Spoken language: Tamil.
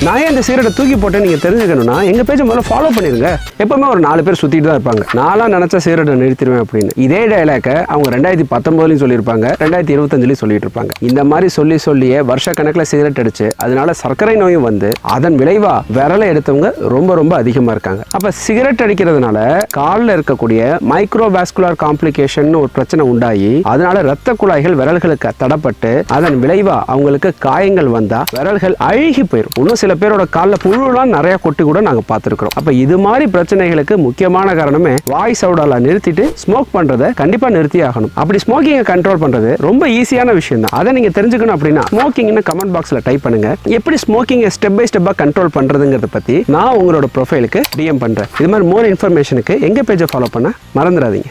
நான் இந்த சிகரெட்டை தூக்கி போட்டு நீங்க தெரிஞ்சுக்கணும்னா எங்க பேஜை முதல்ல ஃபாலோ பண்ணிருங்க. எப்பவுமே ஒரு 4 பேர் சுத்திட்டு தான் இருப்பாங்க. நான்லாம் நினைச்ச சிகரெட்டை நிறுத்திடுவேன் அப்படின்னு. இதே டைலாக அவங்க 2019 சொல்லியிருப்பாங்க, 2025 சொல்லிட்டு இருப்பாங்க. இந்த மாதிரி சொல்லியே வருஷ கணக்கில் சிகரெட் அடிச்சு அதனால சர்க்கரை நோயும் வந்து அதன் விளைவா விரலை எடுத்தவங்க ரொம்ப ரொம்ப அதிகமா இருக்காங்க. அப்ப சிகரெட் அடிக்கிறதுனால காலில் இருக்கக்கூடிய மைக்ரோவாஸ்குலர் காம்ப்ளிகேஷன் ஒரு பிரச்சனை உண்டாகி அதனால ரத்த குழாய்கள் விரல்களுக்கு தடப்பட்டு அதன் விளைவா அவங்களுக்கு காயங்கள் வந்தா விரல்கள் அழுகி போயிடும். இன்னும் சில பேரோட காலில் புழுலாம் நிறைய கொட்டி கூட நாங்க பார்த்திருக்கிறோம். அப்ப இது மாதிரி பிரச்சனைகளுக்கு முக்கியமான காரணமே வாய் சவுடால நிறுத்திட்டு ஸ்மோக் பண்றதை கண்டிப்பா நிறுத்தி ஆகணும். அப்படி ஸ்மோக்கிங்கை கண்ட்ரோல் பண்றது ரொம்ப ஈஸியான விஷயம் தான். அதை நீங்க தெரிஞ்சுக்கணும் அப்படின்னா ஸ்மோக்கிங்னு கமெண்ட் பாக்ஸ்ல டைப் பண்ணுங்க. எப்படி ஸ்மோக்கிங்கை ஸ்டெப் பை ஸ்டெப்பா கண்ட்ரோல் பண்றதுங்கிறத பத்தி நான் உங்களோட ப்ரொஃபைலுக்கு டிஎம் பண்றேன். இது மாதிரி மோர் இன்ஃபர்மேஷனுக்கு எங்க பேஜை ஃபாலோ பண்ண மறந்துடாதீங்க.